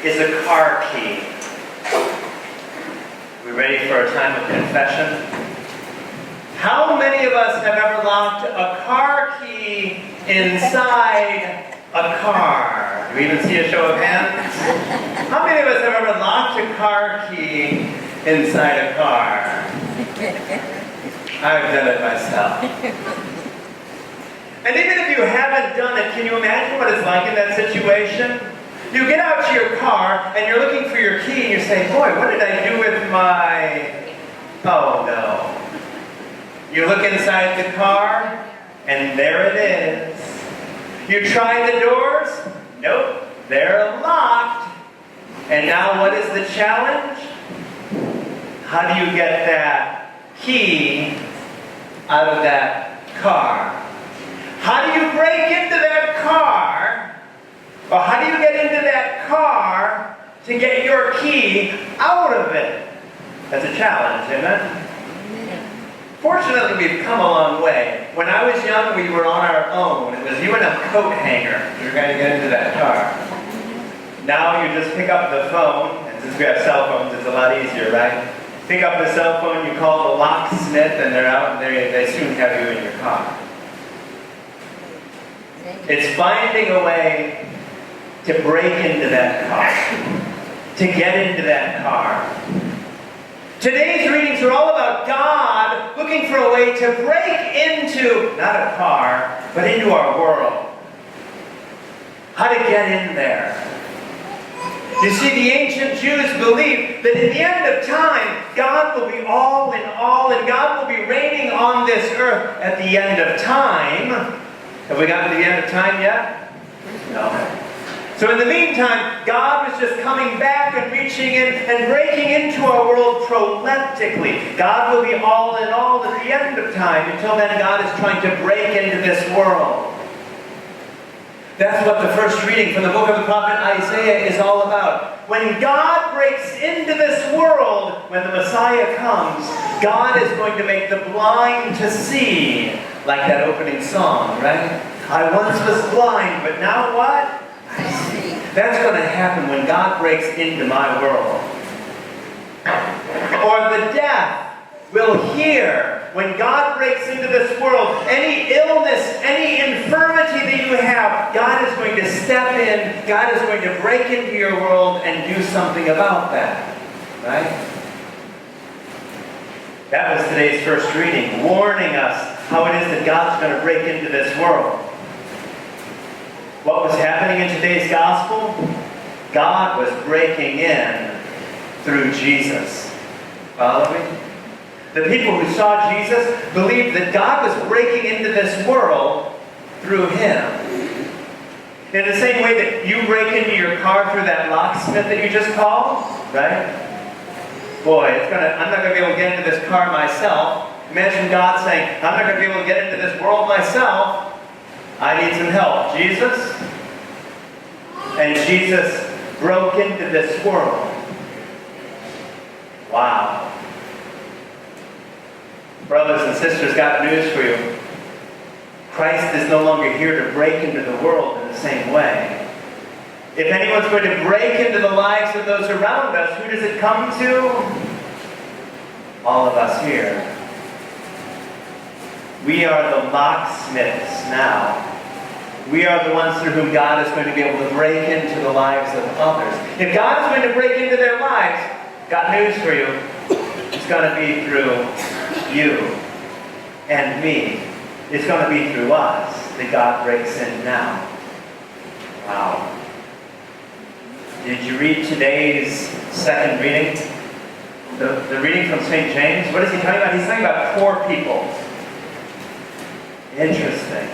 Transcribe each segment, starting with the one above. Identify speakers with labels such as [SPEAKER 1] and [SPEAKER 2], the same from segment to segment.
[SPEAKER 1] is a car key. We ready for a time of confession? How many of us have ever locked a car key inside a car? Do we even see a show of hands? How many of us have ever locked a car key inside a car? I've done it myself. And even if you haven't done it, can you imagine what it's like in that situation? You get out to your car and you're looking for your key and you say, boy, what did I do with my... Oh no. You look inside the car and there it is. You try the doors? Nope, they're locked. And now what is the challenge? How do you get that key out of that car? How do you break into that car? Or how do you get into that car to get your key out of it? That's a challenge, isn't it? Fortunately, we've come a long way. When I was young, we were on our own. It was you and a coat hanger. You were going to get into that car. Now you just pick up the phone, and since we have cell phones, it's a lot easier, right? Pick up the cell phone, you call the locksmith, and they're out, and they soon have you in your car. It's finding a way to break into that car, to get into that car. Today's readings are all about God looking for a way to break into, not a car, but into our world. How to get in there. You see, the ancient Jews believed that in the end of time, God will be all in all, and God will be reigning on this earth at the end of time. Have we gotten to the end of time yet? No. So in the meantime, God was just coming back and reaching in and breaking into our world proleptically. God will be all in all at the end of time. Until then, God is trying to break into this world. That's what the first reading from the book of the prophet Isaiah is all about. When God breaks into this world, when the Messiah comes, God is going to make the blind to see, like that opening song, right? I once was blind, but now what? I see. That's going to happen when God breaks into my world. Or the deaf will hear when God breaks into this world. Any illness, any infirmity that you have, God is going to step in. God is going to break into your world and do something about that. Right? That was today's first reading, warning us how it is that God's going to break into this world. What was happening in today's gospel? God was breaking in through Jesus. Follow me? The people who saw Jesus believed that God was breaking into this world through Him. In the same way that you break into your car through that locksmith that you just called, right? Boy, I'm not going to be able to get into this car myself. Imagine God saying, I'm not going to be able to get into this world myself. I need some help. Jesus? And Jesus broke into this world. Wow. Brothers and sisters, got news for you. Christ is no longer here to break into the world in the same way. If anyone's going to break into the lives of those around us, who does it come to? All of us here. We are the locksmiths now. We are the ones through whom God is going to be able to break into the lives of others. If God is going to break into their lives, got news for you. It's going to be through you and me. It's going to be through us that God breaks in now. Wow. Did you read today's second reading? The reading from St. James? What is he talking about? He's talking about poor people. Interesting.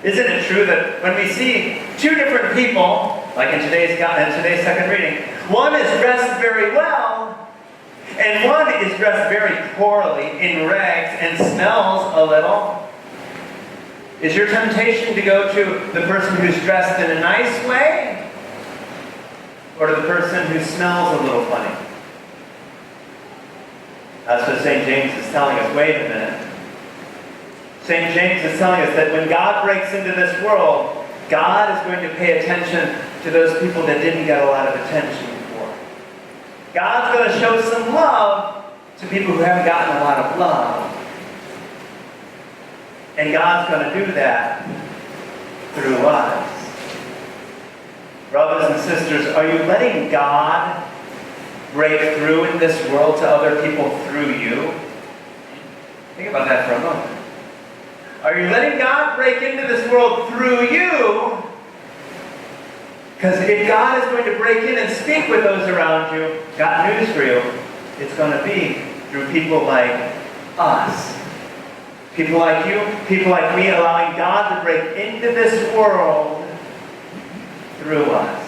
[SPEAKER 1] Isn't it true that when we see two different people, like in today's second reading, one is dressed very well, and one is dressed very poorly in rags and smells a little? Is your temptation to go to the person who's dressed in a nice way, or to the person who smells a little funny? That's what St. James is telling us. Wait a minute. St. James is telling us that when God breaks into this world, God is going to pay attention to those people that didn't get a lot of attention before. God's going to show some love to people who haven't gotten a lot of love. And God's going to do that through us. Brothers and sisters, are you letting God break through in this world to other people through you? Think about that for a moment. Are you letting God break into this world through you? Because if God is going to break in and speak with those around you, got news for you, it's going to be through people like us. People like you, people like me, allowing God to break into this world through us.